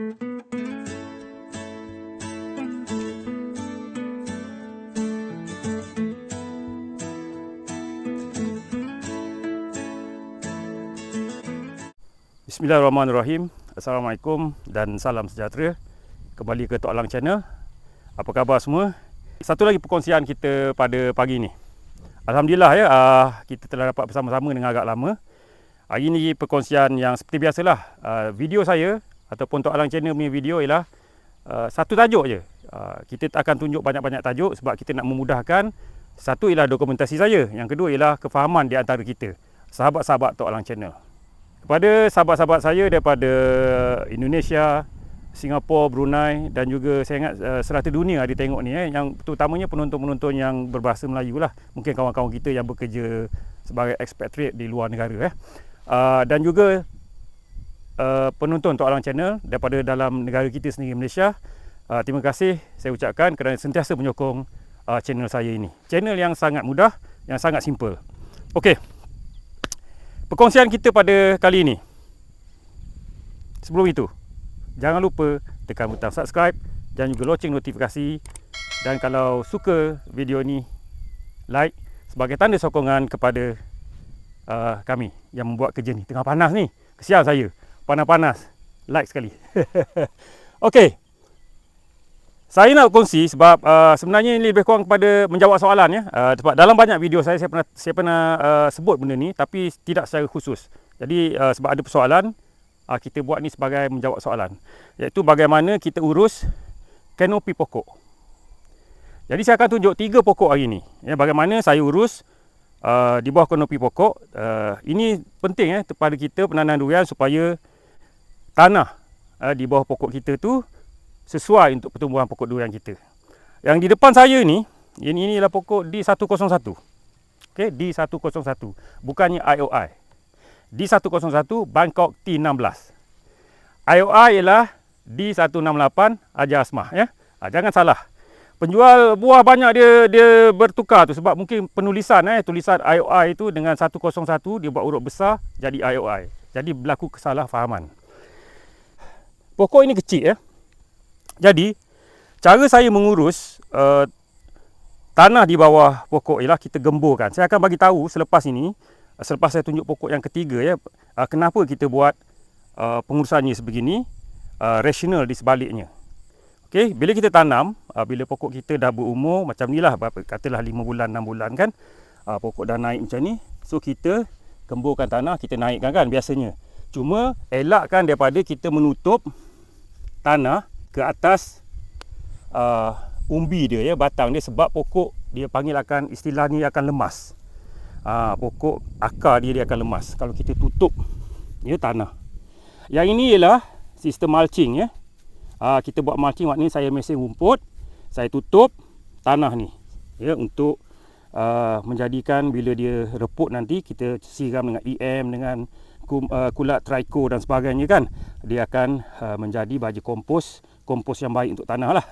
Bismillahirrahmanirrahim. Assalamualaikum dan salam sejahtera. Kembali ke Tok Alang Channel. Apa khabar semua? Satu lagi perkongsian kita pada pagi ni. Alhamdulillah ya, kita telah dapat bersama-sama dengan agak lama. Hari ni perkongsian yang seperti biasalah. Video saya ataupun Tok Alang Channel punya video ialah satu tajuk je. Kita tak akan tunjuk banyak-banyak tajuk sebab kita nak memudahkan. Satu ialah dokumentasi saya, yang kedua ialah kefahaman di antara kita, sahabat-sahabat Tok Alang Channel. Kepada sahabat-sahabat saya daripada Indonesia, Singapura, Brunei dan juga saya ingat serata dunia ada tengok ni, yang terutamanya penonton-penonton yang berbahasa Melayu lah. Mungkin kawan-kawan kita yang bekerja sebagai expatriate di luar negara dan juga penonton Tok Alang Channel daripada dalam negara kita sendiri, Malaysia. Terima kasih saya ucapkan kerana sentiasa menyokong channel saya ini. Channel yang sangat mudah, yang sangat simple. Okey. Perkongsian kita pada kali ini. Sebelum itu, jangan lupa tekan butang subscribe dan juga loceng notifikasi. Dan kalau suka video ni, like sebagai tanda sokongan kepada kami yang membuat kerja ni. Tengah panas ni, kesian saya. Panas-panas, like sekali. Okey. Saya nak berkongsi sebab sebenarnya ini lebih kurang kepada menjawab soalan ya. Sebab dalam banyak video saya pernah sebut benda ni, tapi tidak secara khusus. Jadi sebab ada persoalan, kita buat ni sebagai menjawab soalan, iaitu bagaimana kita urus kanopi pokok. Jadi saya akan tunjuk 3 pokok hari ni ya, bagaimana saya urus di bawah kanopi pokok. Ini penting kepada kita penanam durian supaya tanah di bawah pokok kita tu sesuai untuk pertumbuhan pokok durian kita. Yang di depan saya ni, ini ialah pokok D101. Okey, D101. Bukannya IOI. D101 Bangkok T16. IOI ialah D168 Hajar Asmah ya. Jangan salah. Penjual buah banyak dia bertukar tu sebab mungkin penulisan tulisan IOI itu dengan 101 dia buat huruf besar jadi IOI. Jadi berlaku kesalahfahaman. Pokok ini kecil ya. Jadi, cara saya mengurus tanah di bawah pokok ialah kita gemburkan. Saya akan bagi tahu selepas ini, selepas saya tunjuk pokok yang ketiga ya, kenapa kita buat pengurusannya sebegini, rasional di sebaliknya. Okey, bila kita tanam, bila pokok kita dah berumur macam ni lah, katalah 5 bulan, 6 bulan kan, pokok dah naik macam ni, so kita gemburkan tanah, kita naikkan kan biasanya. Cuma elakkan daripada kita menutup tanah ke atas umbi dia ya, batang dia, sebab pokok dia panggil akan, istilahnya akan lemas. Pokok akar dia akan lemas kalau kita tutup ya tanah. Yang ini ialah sistem mulching ya. Kita buat mulching, maknanya saya mesin rumput, saya tutup tanah ni ya, untuk menjadikan bila dia reput nanti kita siram dengan EM, dengan kulat trico dan sebagainya kan, dia akan menjadi baja kompos yang baik untuk tanah lah.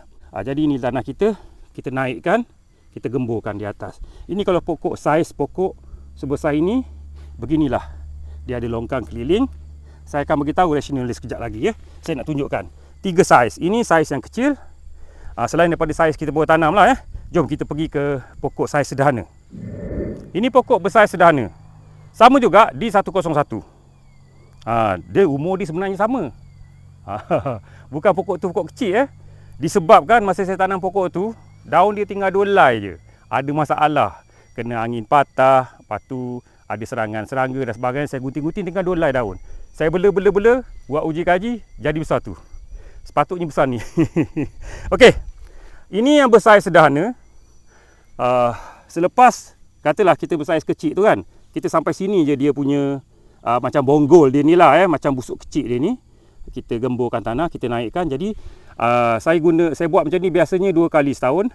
Jadi ini tanah kita naikkan, kita gemburkan di atas. Ini kalau pokok, saiz pokok sebesar ini, beginilah dia ada longkang keliling. Saya akan beritahu rasionalis sekejap lagi ya. Saya nak tunjukkan 3 saiz. Ini saiz yang kecil. Selain daripada saiz kita boleh tanam lah ya. Jom kita pergi ke pokok saiz sederhana. Ini pokok besar sederhana, sama juga D101. Dia umur dia sebenarnya sama. Bukan pokok tu pokok kecil ya. Disebabkan masa saya tanam pokok tu, daun dia tinggal 2 helai je. Ada masalah, kena angin patah, lepas tu ada serangan serangga dan sebagainya. Saya gunting-gunting tinggal 2 helai daun. Saya bela-bela buat uji kaji, jadi besar tu. Sepatutnya besar ni. Okey. Ini yang besar sederhana. Selepas katalah kita besar kecil tu kan, kita sampai sini je dia punya macam bonggol dia ni lah macam busuk kecil dia ni. Kita gemburkan tanah, kita naikkan. Jadi saya buat macam ni biasanya 2 kali setahun.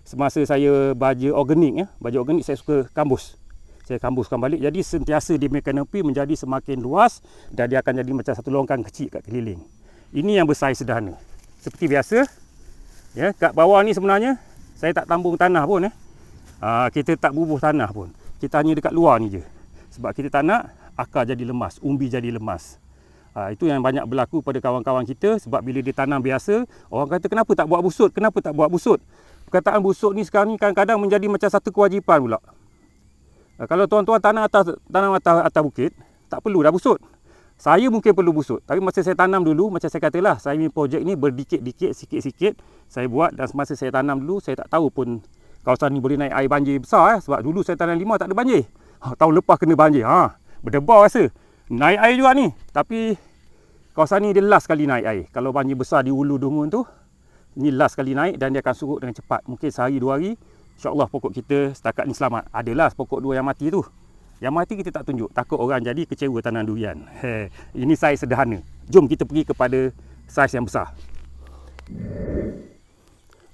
Semasa saya baja organik baja organik saya suka kambus. Saya kambuskan balik. Jadi sentiasa dia punya kanopi menjadi semakin luas dan dia akan jadi macam satu longkang kecil kat keliling. Ini yang besar sederhana. Seperti biasa ya, kat bawah ni sebenarnya saya tak tambung tanah pun kita tak bubuh tanah pun. Kita hanya dekat luar ni je. Sebab kita tak nak akar jadi lemas, umbi jadi lemas. Itu yang banyak berlaku pada kawan-kawan kita, sebab bila dia tanam biasa, orang kata kenapa tak buat busut, kenapa tak buat busut. Perkataan busut ni sekarang ni kadang-kadang menjadi macam satu kewajipan pula. Kalau tuan-tuan tanam atas bukit, tak perlu dah busut. Saya mungkin perlu busut, tapi masa saya tanam dulu, macam saya katalah, saya punya projek ni berdikit-dikit, sikit-sikit saya buat, dan semasa saya tanam dulu, saya tak tahu pun kawasan ni boleh naik air banjir besar. Sebab dulu saya tanam lima tak ada banjir. Tahun lepas kena banjir. Berdebar rasa. Naik air juga ni. Tapi kawasan ni dia last kali naik air. Kalau banjir besar di Ulu Dungun tu, ni last kali naik dan dia akan surut dengan cepat. Mungkin sehari 2 hari, insya-Allah pokok kita setakat ni selamat. Adalah pokok 2 yang mati tu. Yang mati kita tak tunjuk. Takut orang jadi kecewa tanam durian. Ini saiz sederhana. Jom kita pergi kepada saiz yang besar.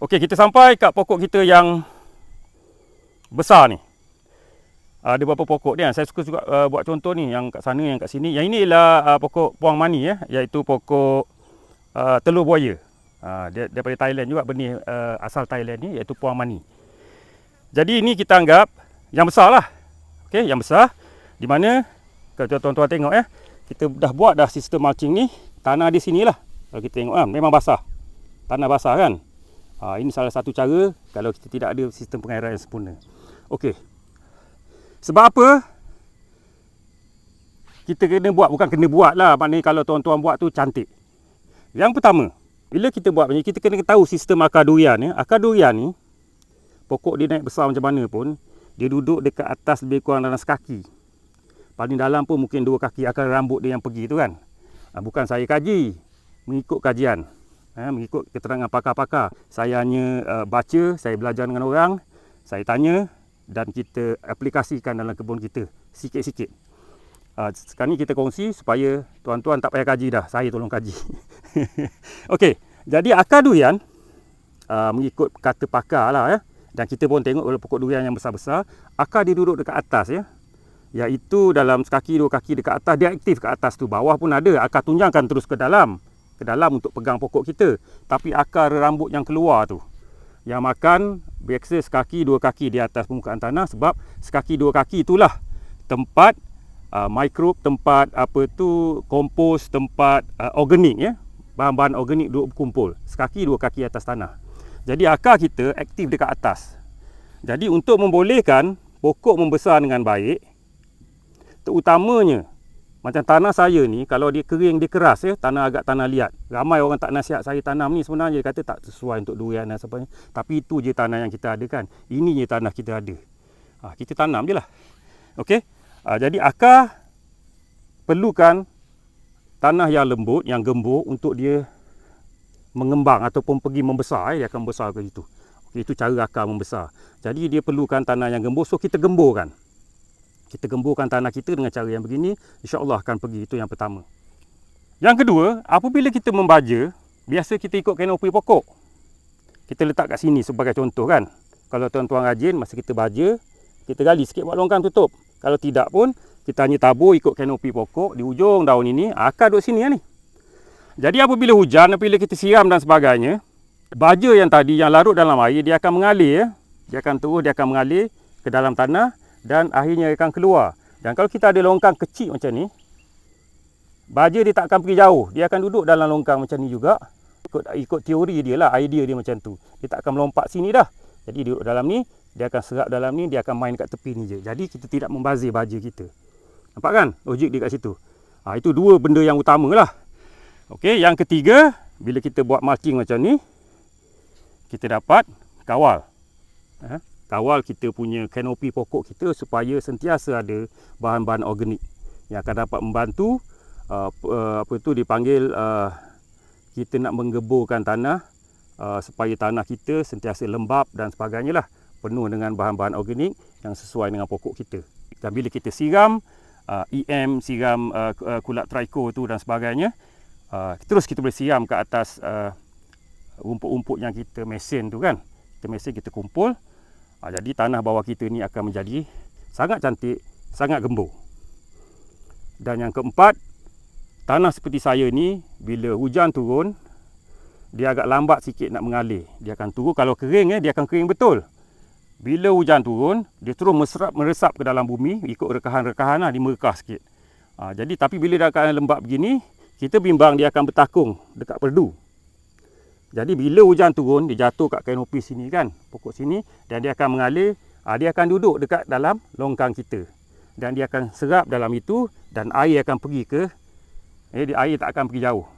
Okey, kita sampai kat pokok kita yang besar ni. Ada beberapa pokok dia. Saya suka juga buat contoh ni, yang kat sana, yang kat sini. Yang ini ialah pokok puang mani ya, iaitu pokok telur buaya. Dia daripada Thailand juga, benih asal Thailand ni, iaitu puang mani. Jadi ini kita anggap yang besar lah. Okey, yang besar. Di mana kalau tuan-tuan tengok ya, kita dah buat dah sistem mulching ni. Tanah di sinilah. Kalau kita tengok memang basah. Tanah basah kan. Ini salah satu cara kalau kita tidak ada sistem pengairan yang sempurna. Okey. Sebab apa kita kena buat? Bukan kena buat lah, maknanya kalau tuan-tuan buat tu cantik. Yang pertama, bila kita buat macam ni, kita kena tahu sistem akar durian ya. Akar durian ni, pokok dia naik besar macam mana pun, dia duduk dekat atas lebih kurang dalam sekaki. Paling dalam pun mungkin 2 kaki akar rambut dia yang pergi tu kan. Bukan saya kaji, mengikut kajian, mengikut keterangan pakar-pakar. Saya hanya baca, saya belajar dengan orang, saya tanya dan kita aplikasikan dalam kebun kita sikit-sikit. Sekarang ni kita kongsi supaya tuan-tuan tak payah kaji dah, saya tolong kaji. Okey, jadi akar durian mengikut kata pakar lah ya. Dan kita pun tengok pokok durian yang besar-besar, akar dia duduk dekat atas ya. Iaitu dalam sekaki 2 kaki dekat atas, dia aktif kat atas tu. Bawah pun ada, akar tunjangkan terus ke dalam untuk pegang pokok kita. Tapi akar rambut yang keluar tu, yang makan biasa sekaki 2 kaki di atas permukaan tanah, sebab sekaki 2 kaki itulah tempat mikrob, tempat kompos, tempat organik ya. Bahan-bahan organik duduk berkumpul. Sekaki 2 kaki atas tanah. Jadi akar kita aktif dekat atas. Jadi untuk membolehkan pokok membesar dengan baik, terutamanya macam tanah saya ni, kalau dia kering, dia keras ya, tanah liat. Ramai orang tak nasihat saya tanam ni, sebenarnya dia kata tak sesuai untuk durian dan sebagainya. Tapi itu je tanah yang kita ada kan. Ini je tanah kita ada. Kita tanam je lah. Okey. Jadi akar perlukan tanah yang lembut, yang gembur untuk dia mengembang ataupun pergi membesar. Dia akan besar ke situ. Okey, itu cara akar membesar. Jadi dia perlukan tanah yang gembur, so kita gemburkan. Kita gemburkan tanah kita dengan cara yang begini, insya-Allah akan pergi. Itu yang pertama. Yang kedua, apabila kita membaja, biasa kita ikut kanopi pokok. Kita letak kat sini sebagai contoh kan. Kalau tuan-tuan rajin, masa kita baja, kita gali sikit buat longkang tutup. Kalau tidak pun, kita hanya tabur ikut kanopi pokok di ujung daun ini, akar duduk sini ni. Jadi apabila hujan, apabila kita siram dan sebagainya, baja yang tadi yang larut dalam air, dia akan mengalir ya. Dia akan terus, dia akan mengalir ke dalam tanah dan akhirnya akan keluar. Dan kalau kita ada longkang kecil macam ni, baja dia tak akan pergi jauh. Dia akan duduk dalam longkang macam ni juga. Ikut teori dia lah, idea dia macam tu. Dia tak akan melompat sini dah. Jadi duduk dalam ni, dia akan serap dalam ni, dia akan main kat tepi ni je. Jadi kita tidak membazir baja kita. Nampak kan logik dia kat situ. Itu 2 benda yang utama lah. Okey, yang ketiga, bila kita buat mulching macam ni, kita dapat kawal. Kawal kita punya kanopi pokok kita supaya sentiasa ada bahan-bahan organik yang akan dapat membantu dipanggil kita nak menggeburkan tanah supaya tanah kita sentiasa lembap dan sebagainya lah, penuh dengan bahan-bahan organik yang sesuai dengan pokok kita. Dan bila kita siram siram kulat trico tu dan sebagainya, terus kita boleh siram ke atas rumput-rumput yang kita mesin tu kan. Kita mesin, kita kumpul. Jadi tanah bawah kita ni akan menjadi sangat cantik, sangat gembur. Dan yang keempat, tanah seperti saya ni, bila hujan turun, dia agak lambat sikit nak mengalir. Dia akan turun, kalau kering dia akan kering betul. Bila hujan turun, dia terus meresap ke dalam bumi, ikut rekahan-rekahan lah, dia merekah sikit. Jadi tapi bila dah keadaan lembap begini, kita bimbang dia akan bertakung dekat perdu. Jadi bila hujan turun, dia jatuh kat kanopi sini kan, pokok sini, dan dia akan mengalir, dia akan duduk dekat dalam longkang kita. Dan dia akan serap dalam itu dan air akan pergi ke, air tak akan pergi jauh.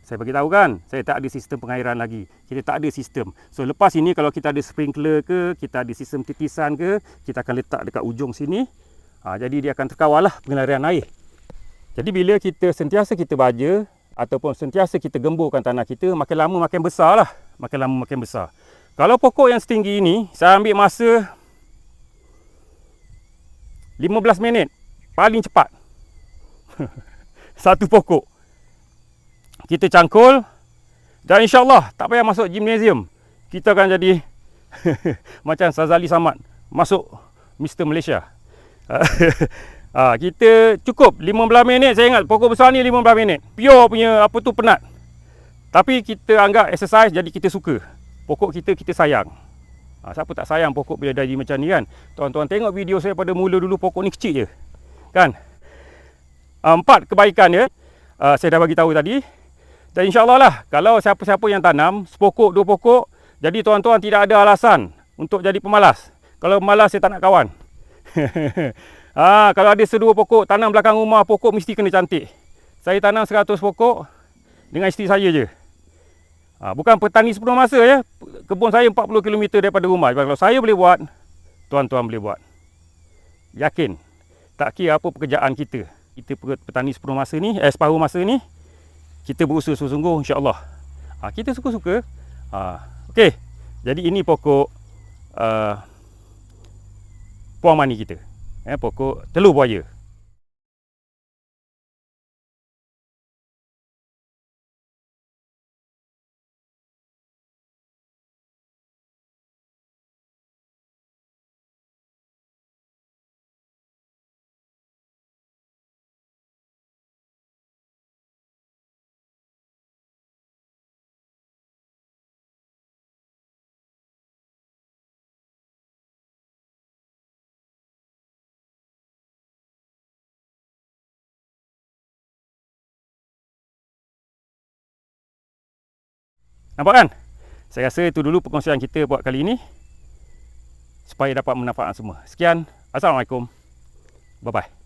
Saya beritahu kan, saya tak ada sistem pengairan lagi. Kita tak ada sistem. So lepas ini kalau kita ada sprinkler ke, kita ada sistem titisan ke, kita akan letak dekat ujung sini. Jadi dia akan terkawal lah pengaliran air. Jadi bila kita sentiasa kita baja ataupun sentiasa kita gemburkan tanah kita, makin lama makin besar lah. Makin lama makin besar. Kalau pokok yang setinggi ini, saya ambil masa 15 minit. Paling cepat. Satu pokok. Kita cangkul. Dan insyaAllah tak payah masuk gimnasium. Kita akan jadi macam Sazali Samad. Masuk Mr. Malaysia. Kita cukup 15 minit. Saya ingat pokok besar ni 15 minit. Pure punya apa tu penat. Tapi kita anggap exercise, jadi kita suka. Pokok kita sayang. Siapa tak sayang pokok bila jadi macam ni kan. Tuan-tuan tengok video saya pada mula dulu, pokok ni kecil je kan. 4 kebaikan dia saya dah bagi tahu tadi. Dan insyaAllah lah, kalau siapa-siapa yang tanam sepokok, 2 pokok, jadi tuan-tuan tidak ada alasan untuk jadi pemalas. Kalau malas, saya tak nak kawan. Kalau ada 2 pokok tanam belakang rumah, pokok mesti kena cantik. Saya tanam 100 pokok dengan isteri saya je. Bukan petani sepenuh masa ya. Kebun saya 40 km daripada rumah. Kalau saya boleh buat, tuan-tuan boleh buat. Yakin. Tak kira apa pekerjaan kita. Kita petani sepenuh masa ni, separuh masa ni, kita berusaha sungguh-sungguh, insya-Allah. Kita suka-suka. Okey. Jadi ini pokok puang mani kita. Pokok telur buaya. Nampak kan? Saya rasa itu dulu perkongsian kita buat kali ini, supaya dapat bermanfaat semua. Sekian. Assalamualaikum. Bye-bye.